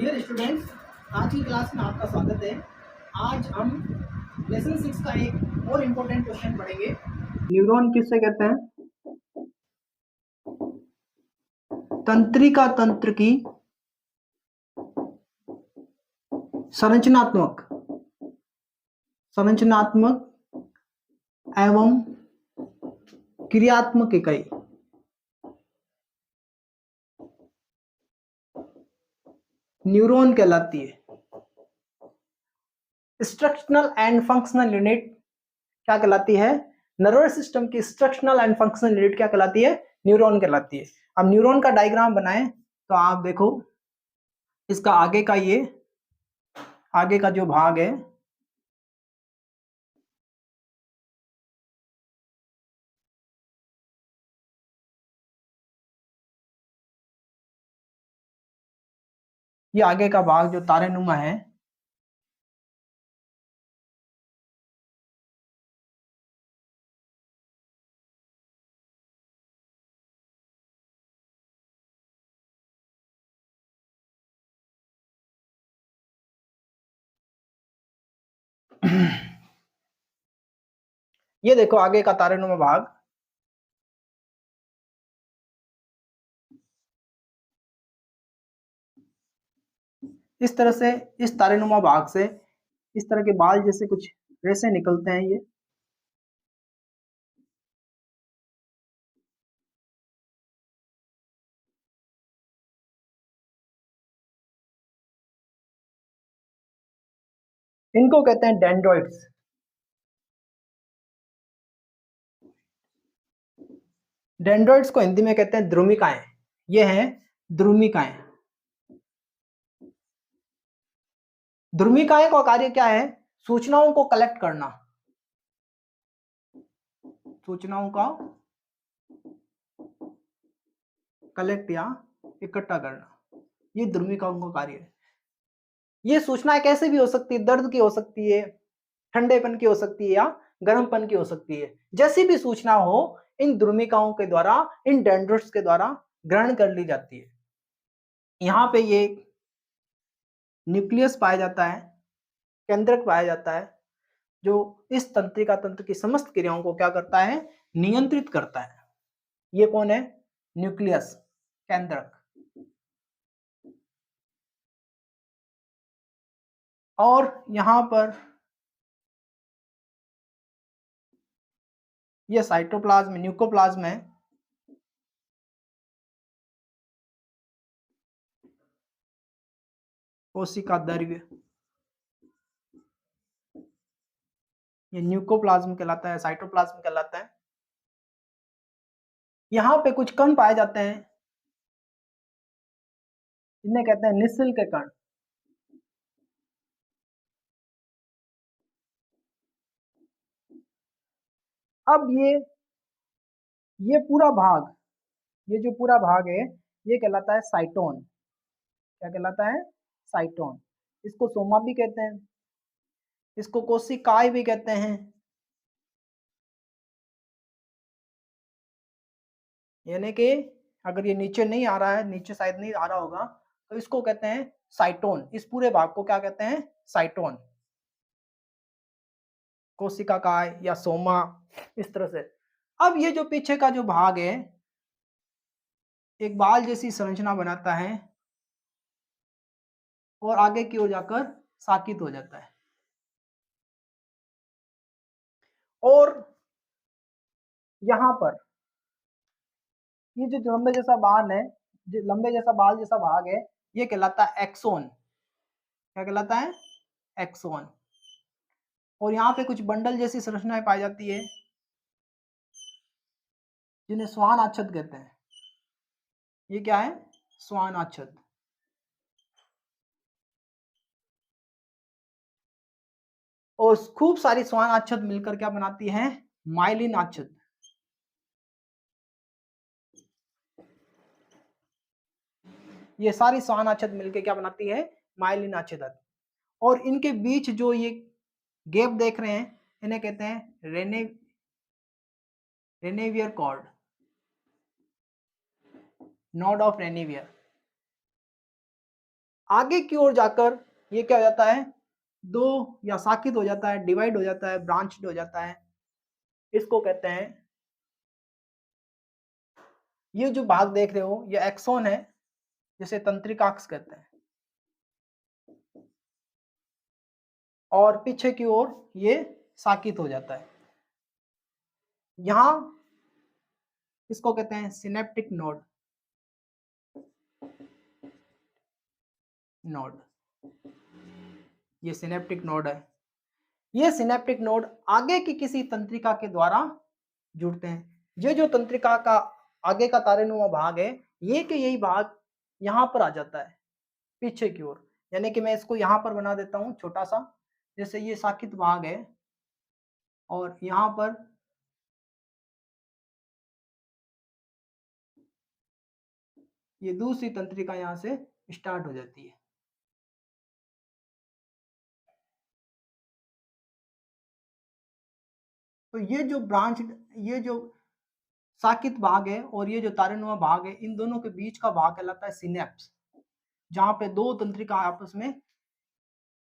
Dear students, आज की class में आपका स्वागत है। आज हम लेसन 6 का एक और इम्पोर्टेंट क्वेश्चन पढ़ेंगे। न्यूरॉन किससे कहते हैं? तंत्रिका तंत्र की संरचनात्मक एवं क्रियात्मक इकाई न्यूरॉन कहलाती है। स्ट्रक्चरल एंड फंक्शनल यूनिट क्या कहलाती है? नर्वस सिस्टम की स्ट्रक्चरल एंड फंक्शनल यूनिट क्या कहलाती है? न्यूरॉन कहलाती है। अब न्यूरॉन का डायग्राम बनाएं तो आप देखो, इसका आगे का जो भाग है, ये आगे का भाग जो तारेनुमा है, ये देखो आगे का तारेनुमा भाग, इस तरह से इस तारेनुमा भाग से इस तरह के बाल जैसे कुछ रेसे निकलते हैं। ये इनको कहते हैं डेंड्रॉइड्स। डेंड्रॉइड्स को हिंदी में कहते हैं द्रुमिकाएं। ये हैं द्रुमिकाएं। द्रुमिकाएं का कार्य क्या है? सूचनाओं को कलेक्ट करना, सूचनाओं का कलेक्ट या इकट्ठा करना, ये द्रुमिकाओं का कार्य है। ये सूचनाएं कैसे भी हो सकती है, दर्द की हो सकती है, ठंडेपन की हो सकती है, या गर्मपन की हो सकती है। जैसी भी सूचना हो, इन द्रुमिकाओं के द्वारा, इन डेंड्राइट्स के द्वारा ग्रहण कर ली जाती है। यहाँ पे ये न्यूक्लियस पाया जाता है, केंद्रक पाया जाता है, जो इस तंत्रिका तंत्र की समस्त क्रियाओं को क्या करता है? नियंत्रित करता है। ये कौन है? न्यूक्लियस, केंद्रक। और यहां पर ये साइटोप्लाज्म, न्यूक्लियोप्लाज्म है। कोशिका द्रव्य, ये न्यूक्लियोप्लाज्म कहलाता है, साइटोप्लाज्म कहलाता है। यहाँ पे कुछ कण पाए जाते हैं, इन्हें कहते हैं निःशुल्क कण। अब ये पूरा भाग, ये जो पूरा भाग है, ये कहलाता है साइटोन। क्या कहलाता है? साइटोन। इसको सोमा भी कहते हैं, इसको कोशिकाएं भी कहते हैं। यानी कि अगर ये नीचे नहीं आ रहा है, नीचे शायद नहीं आ रहा होगा, तो इसको कहते हैं साइटोन। इस पूरे भाग को क्या कहते हैं? साइटोन। कोशिका काय या सोमा, इस तरह से। अब ये जो पीछे का जो भाग है, एक बाल जैसी संरचना बनाता है और आगे की ओर जाकर साकित हो जाता है। और यहां पर ये जो लंबे जैसा बाल है, जो लंबे जैसा बाल जैसा भाग है, ये कहलाता है एक्सोन। क्या कहलाता है? एक्सोन। और यहाँ पे कुछ बंडल जैसी संरचनाएं पाई जाती है, जिन्हें स्वान आच्छद कहते हैं। ये क्या है? स्वान आच्छद। और खूब सारी स्वान आच्छद मिलकर क्या बनाती है? माइलिन आच्छद। ये सारी स्वान आच्छद मिलकर क्या बनाती है? माइलिन आच्छद। और इनके बीच जो ये गैप देख रहे हैं, इन्हें कहते हैं रेनेवियर कॉर्ड, नोड ऑफ रेनेवियर। आगे की ओर जाकर ये क्या हो जाता है, दो या साकित हो जाता है, डिवाइड हो जाता है, ब्रांच्ड हो जाता है। इसको कहते हैं, ये जो भाग देख रहे हो ये एक्सोन है, जिसे तंत्रिकाक्ष कहते हैं, और पीछे की ओर ये साकित हो जाता है। यहां इसको कहते हैं सिनेप्टिक नोड। नोड, ये सिनेप्टिक नोड है। ये सिनेप्टिक नोड आगे की किसी तंत्रिका के द्वारा जुड़ते हैं। ये जो तंत्रिका का आगे का तारेनुमा भाग है, ये के यही भाग यहां पर आ जाता है पीछे की ओर। यानी कि मैं इसको यहां पर बना देता हूं छोटा सा, जैसे ये साकित भाग है और यहां पर ये दूसरी तंत्रिका यहां से स्टार्ट हो जाती है। तो ये जो ब्रांच, ये जो साकित भाग है और ये जो तारेनुमा भाग है, इन दोनों के बीच का भाग कहलाता है सिनेप्स, जहां पे दो तंत्रिका आपस में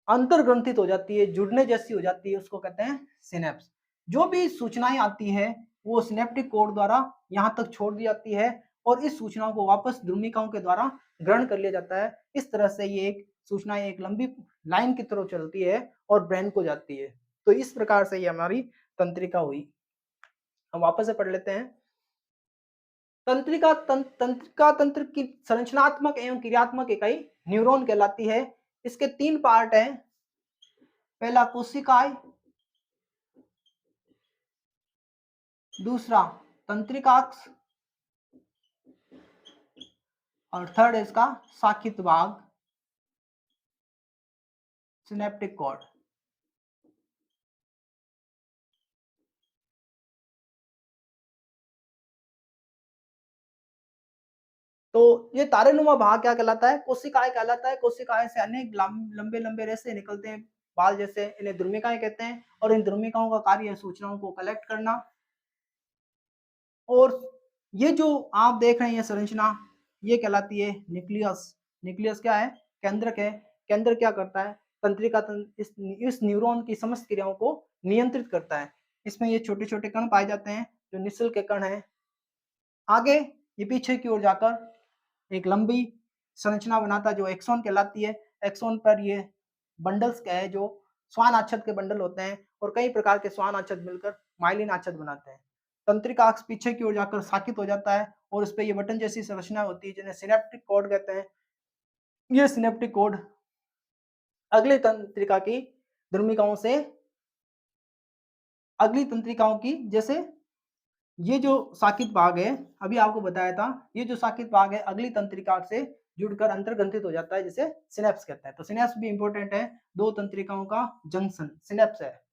अंतर्ग्रंथित हो जाती है, जुड़ने जैसी हो जाती है, उसको कहते हैं सिनेप्स। जो भी सूचनाएं आती है वो सिनेप्टिक कोड द्वारा यहाँ तक छोड़ दी जाती है और इस सूचनाओं को वापस ध्रुमिकाओं के द्वारा ग्रहण कर लिया जाता है। इस तरह से ये एक सूचनाएं एक लंबी लाइन की तरह चलती है और ब्रेन को जाती है। तो इस प्रकार से ये हमारी तंत्रिका हुई। हम वापस से पढ़ लेते हैं। तंत्रिका तंत्र की संरचनात्मक एवं क्रियात्मक इकाई न्यूरॉन कहलाती है। इसके तीन पार्ट हैं। पहला कोशिकाएं, दूसरा तंत्रिकाक्ष और थर्ड है इसका साकित भाग, सिनेप्टिक कॉर्ड। तो ये तारेनुमा भाग क्या कहलाता है, कोशिकाएं कहलाता है। कोशिकाएं से अनेक लंबे लंबे रेशे निकलते हैं बाल जैसे, इन्हें ध्रुमिकाएं कहते हैं और इन ध्रुमिकाओं का कार्य है सूचनाओं को कलेक्ट करना। और ये जो आप देख रहे हैं ये संरचना, ये कहलाती है न्यूक्लियस। न्यूक्लियस क्या है, केंद्रक है। केंद्र क्या करता है, तंत्रिका इस न्यूरॉन की समस्त क्रियाओं को नियंत्रित करता है। इसमें ये छोटे छोटे कण पाए जाते हैं जो निश्चल के कण हैं। आगे ये पीछे की ओर जाकर एक लंबी संरचना बनाता है जो एक्सॉन कहलाती है। एक्सॉन पर ये बंडल्स क्या है, जो श्वान आच्छद के बंडल होते हैं और कई प्रकार के श्वान आच्छद मिलकर माइलिन आच्छद बनाते हैं। तंत्रिका अक्ष पीछे की ओर जाकर साकित हो जाता है और उस पर ये बटन जैसी संरचना होती है जिन्हें सिनेप्टिक कॉर्ड कहते हैं। ये सिनेप्टिक कॉर्ड अगली तंत्रिका की ध्रुमिकाओं से, अगली तंत्रिकाओं की, जैसे ये जो साकित भाग है अभी आपको बताया था, ये जो साकित भाग है अगली तंत्रिका से जुड़कर अंतर्ग्रंथित हो जाता है जिसे सिनेप्स कहते हैं। तो सिनेप्स भी इंपॉर्टेंट है, दो तंत्रिकाओं का जंक्शन सिनेप्स है।